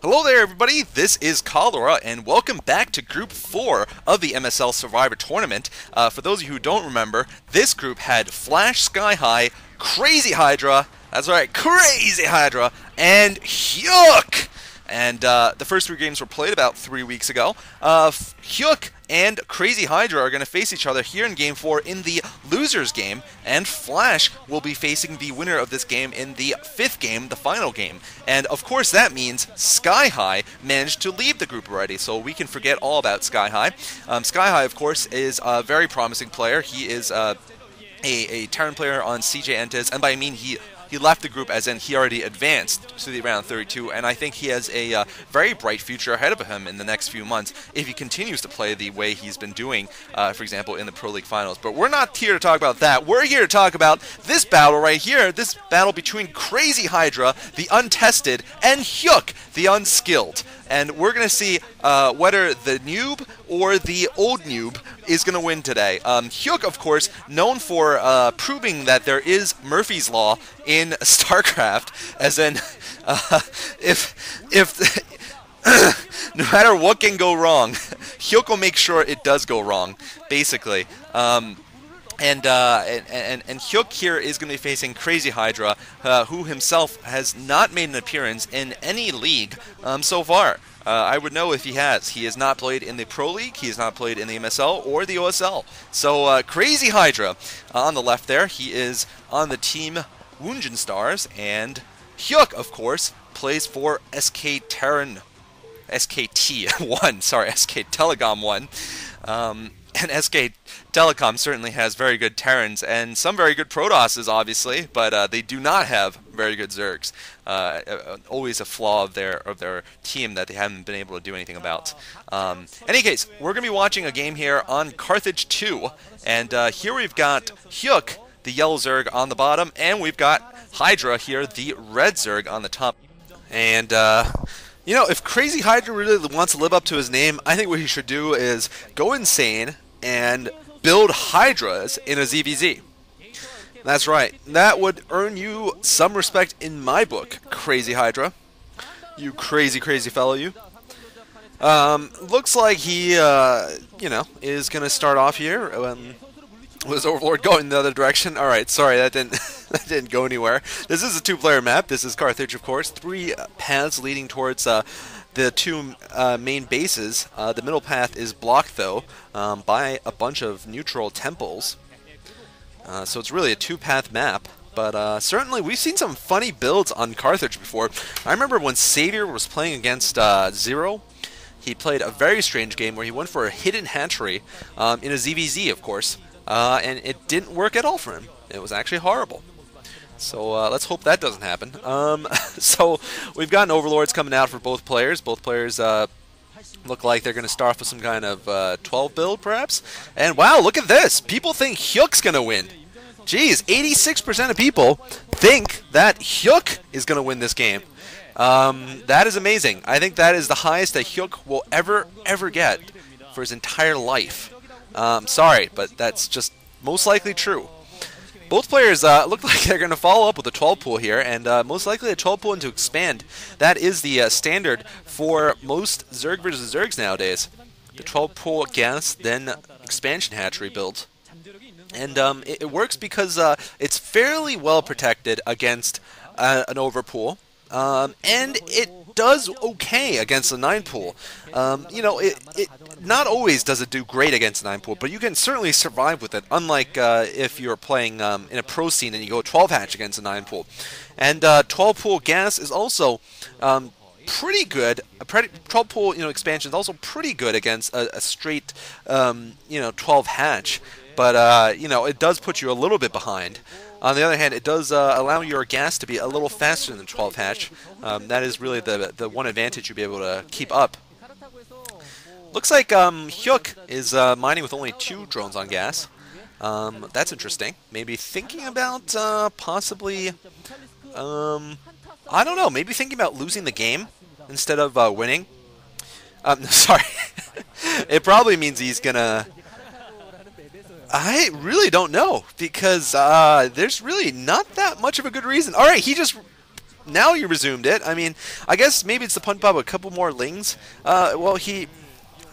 Hello there everybody, this is Cholera, and welcome back to Group 4 of the MSL Survivor Tournament. For those of you who don't remember, this group had Flash Sky High, Crazy Hydra, that's right, Crazy Hydra, and Hyuk! And the first three games were played about 3 weeks ago. Hyuk and Crazy Hydra are going to face each other here in Game 4 in the losers game, and Flash will be facing the winner of this game in the 5th game, the final game. And of course that means Sky High managed to leave the group already, so we can forget all about Sky High. Sky High, of course, is a very promising player. He is a Terran player on CJ Entis, and by I mean he left the group as in he already advanced to the round 32, and I think he has a very bright future ahead of him in the next few months if he continues to play the way he's been doing, for example, in the Pro League Finals. But we're not here to talk about that. We're here to talk about this battle right here, this battle between Crazy Hydra, the untested, and Hyuk, the unskilled. And we're going to see whether the noob or the old noob is going to win today. Hyuk, of course, known for proving that there is Murphy's Law in StarCraft, as in, if no matter what can go wrong, Hyuk will make sure it does go wrong, basically. And Hyuk here is going to be facing Crazy Hydra, who himself has not made an appearance in any league so far. I would know if he has. He has not played in the Pro League, he has not played in the MSL or the OSL. So Crazy Hydra on the left there, he is on the team Woonjin Stars, and Hyuk, of course, plays for SK Terran, SKT1, sorry, SK Telecom 1. And SK Telecom certainly has very good Terrans and some very good Protosses, obviously, but they do not have very good Zergs. Always a flaw of their team that they haven't been able to do anything about. Any case, we're going to be watching a game here on Carthage II, and here we've got Hyuk, the yellow Zerg, on the bottom, and we've got Hydra here, the red Zerg, on the top. And you know, if Crazy Hydra really wants to live up to his name, I think what he should do is go insane and build Hydras in a ZVZ. That's right. That would earn you some respect in my book, Crazy Hydra. You crazy, crazy fellow, you. Looks like he, you know, is going to start off here. Was Overlord going the other direction? Alright, sorry, that didn't go anywhere. This is a two-player map. This is Carthage, of course. 3 paths leading towards the 2 main bases. The middle path is blocked, though, by a bunch of neutral temples. So it's really a 2-path map. But certainly, we've seen some funny builds on Carthage before. I remember when Savior was playing against Zero, he played a very strange game where he went for a hidden hatchery in a ZVZ, of course. And it didn't work at all for him. It was actually horrible. So let's hope that doesn't happen. So we've gotten Overlords coming out for both players. Both players look like they're going to start off with some kind of 12 build, perhaps. And wow, look at this! People think Hyuk's going to win. Jeez, 86% of people think that Hyuk is going to win this game. That is amazing. I think that is the highest that Hyuk will ever get for his entire life. Sorry, but that's just most likely true. Both players look like they're going to follow up with a 12 pool here, and most likely a 12 pool into expand. That is the standard for most Zerg versus Zergs nowadays. The 12 pool gas, then expansion hatchery build. And it works because it's fairly well protected against an overpool, and it does okay against a 9 pool. You know, it not always does it do great against a 9 pool, but you can certainly survive with it, unlike if you're playing in a pro scene and you go 12 hatch against a 9 pool. And 12 pool gas is also pretty good. 12 pool, you know, expansion is also pretty good against a straight, you know, 12 hatch. But you know, it does put you a little bit behind. On the other hand, it does allow your gas to be a little faster than 12 hatch. That is really the one advantage you'll be able to keep up. Looks like Hyuk is mining with only 2 drones on gas. That's interesting. Maybe thinking about possibly, I don't know, maybe thinking about losing the game instead of winning. Sorry. It probably means he's gonna... I really don't know, because there's really not that much of a good reason. Alright, he just now he resumed it. I mean, I guess maybe it's the punch bob with a couple more lings. Well, he...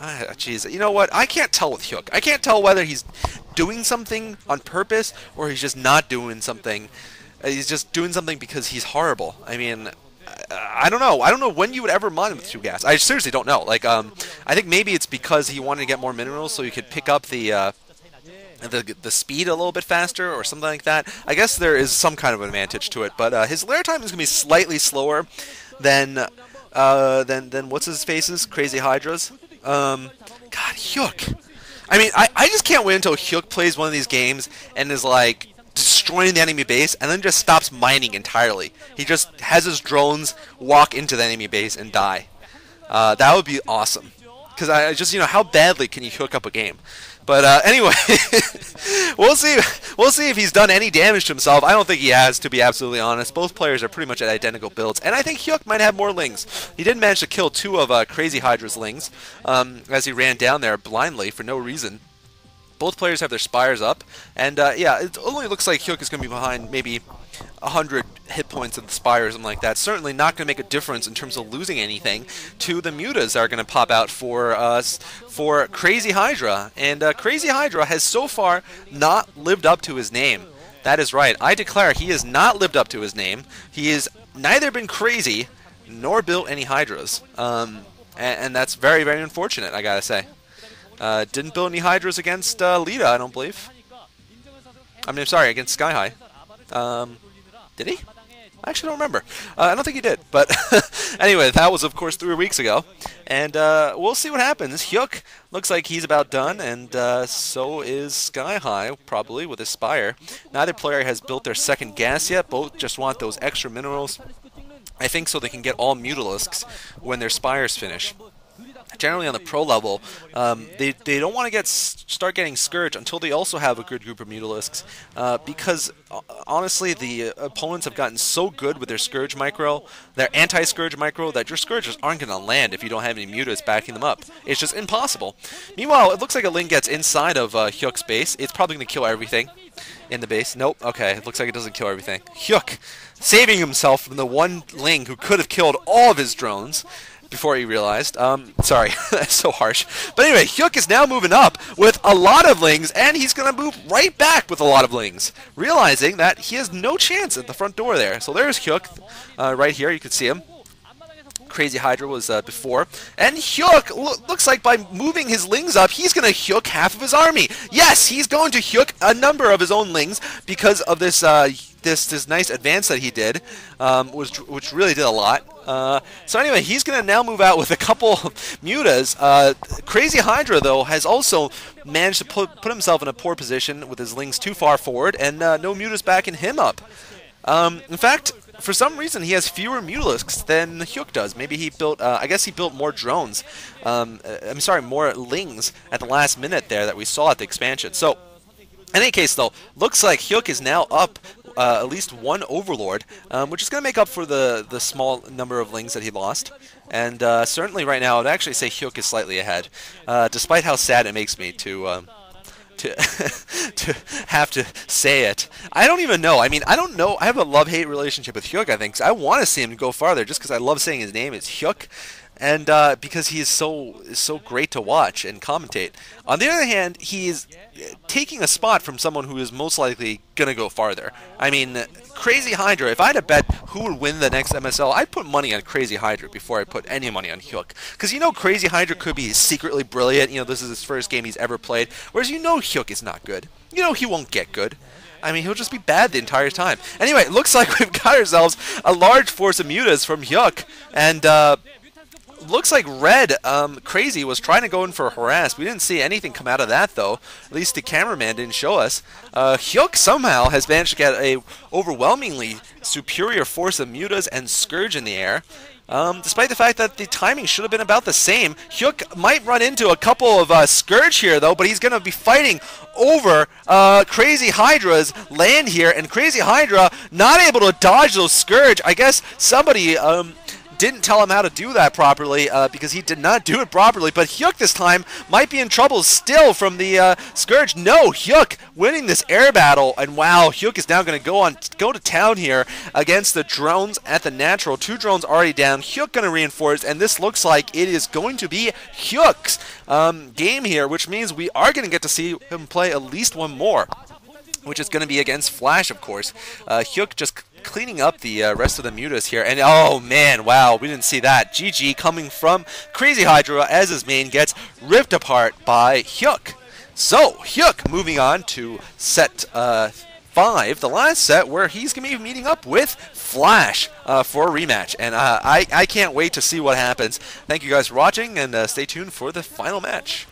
Jeez, you know what? I can't tell with Hyuk. I can't tell whether he's doing something on purpose or he's just not doing something. He's just doing something because he's horrible. I mean, I don't know. I don't know when you would ever mod him with 2 gas. I seriously don't know. Like, I think maybe it's because he wanted to get more minerals so he could pick up the speed a little bit faster or something like that. I guess there is some kind of an advantage to it, but his lair time is going to be slightly slower than what's his face's Crazy Hydra's. God, Hyuk. I mean, I just can't wait until Hyuk plays one of these games and is like destroying the enemy base and then just stops mining entirely. He just has his drones walk into the enemy base and die. That would be awesome. Because I just, how badly can you Hyuk up a game? But anyway, we'll see. We'll see if he's done any damage to himself. I don't think he has, to be absolutely honest. Both players are pretty much at identical builds, and I think Hyuk might have more lings. He did manage to kill 2 of Crazy Hydra's lings as he ran down there blindly for no reason. Both players have their spires up, and yeah, it only looks like Hyuk is going to be behind maybe 100 hit points of the spire or something like that. Certainly not going to make a difference in terms of losing anything to the mutas that are going to pop out for Crazy Hydra. And Crazy Hydra has so far not lived up to his name. That is right. I declare he has not lived up to his name. He has neither been crazy nor built any Hydras. And that's very, very unfortunate, I gotta say. Didn't build any Hydras against Lita, I don't believe. I mean, sorry, against Sky High. Did he? I actually don't remember. I don't think he did. But anyway, that was, of course, 3 weeks ago. And we'll see what happens. Hyuk looks like he's about done, and so is Sky High, probably, with his Spire. Neither player has built their second gas yet. Both just want those extra minerals. I think so they can get all Mutalisks when their Spires finish. Generally on the pro level, they don't want to start getting Scourge until they also have a good group of Mutalisks, because honestly the opponents have gotten so good with their Scourge micro, their anti-Scourge micro, that your Scourges aren't going to land if you don't have any Mutas backing them up. It's just impossible. Meanwhile, it looks like a Ling gets inside of Hyuk's base. It's probably going to kill everything in the base. Nope, okay, it looks like it doesn't kill everything. Hyuk saving himself from the one Ling who could have killed all of his drones before he realized. Sorry, that's so harsh. But anyway, Hyuk is now moving up with a lot of lings, and he's going to move right back with a lot of lings, realizing that he has no chance at the front door there. So there's Hyuk right here. You can see him. Crazy Hydra was before. And Hyuk looks like by moving his lings up, he's going to Hyuk half of his army. Yes, he's going to Hyuk a number of his own lings because of this this nice advance that he did, which really did a lot. So anyway, he's going to now move out with a couple of mutas. Crazy Hydra, though, has also managed to put himself in a poor position with his lings too far forward, and no mutas backing him up. In fact, for some reason, he has fewer Mutalisks than Hyuk does. Maybe he built, I guess he built more drones. I'm sorry, more lings at the last minute there that we saw at the expansion. So, in any case, though, looks like Hyuk is now up at least one Overlord, which is going to make up for the small number of lings that he lost. And certainly right now, I'd actually say Hyuk is slightly ahead, despite how sad it makes me to have to say it. I don't even know. I mean, I don't know. I have a love-hate relationship with Hyuk, I think. I want to see him go farther just because I love saying his name. It's Hyuk. And because he is so great to watch and commentate. On the other hand, he is taking a spot from someone who is most likely going to go farther. I mean, Crazy Hydra, if I had to bet who would win the next MSL, I'd put money on Crazy Hydra before I put any money on Hyuk. Because Crazy Hydra could be secretly brilliant. This is his first game he's ever played. Whereas Hyuk is not good. He won't get good. I mean, he'll just be bad the entire time. Anyway, it looks like we've got ourselves a large force of mutas from Hyuk. And, looks like Red, Crazy, was trying to go in for a harass. We didn't see anything come out of that, though. At least the cameraman didn't show us. Hyuk somehow has managed to get a overwhelmingly superior force of mutas and Scourge in the air. Despite the fact that the timing should have been about the same. Hyuk might run into a couple of Scourge here, though, but he's going to be fighting over Crazy Hydra's land here, and Crazy Hydra not able to dodge those Scourge. I guess somebody didn't tell him how to do that properly because he did not do it properly. But Hyuk this time might be in trouble still from the Scourge. No, Hyuk winning this air battle, and wow, Hyuk is now going to go to town here against the drones at the natural. 2 drones already down. Hyuk going to reinforce, and this looks like it is going to be Hyuk's game here, which means we are going to get to see him play at least one more, which is going to be against Flash, of course. Hyuk just cleaning up the rest of the mutas here, and oh man, wow, we didn't see that. GG coming from Crazy Hydra as his main gets ripped apart by Hyuk. So, Hyuk moving on to set 5, the last set, where he's going to be meeting up with Flash for a rematch. And I can't wait to see what happens. Thank you guys for watching, and stay tuned for the final match.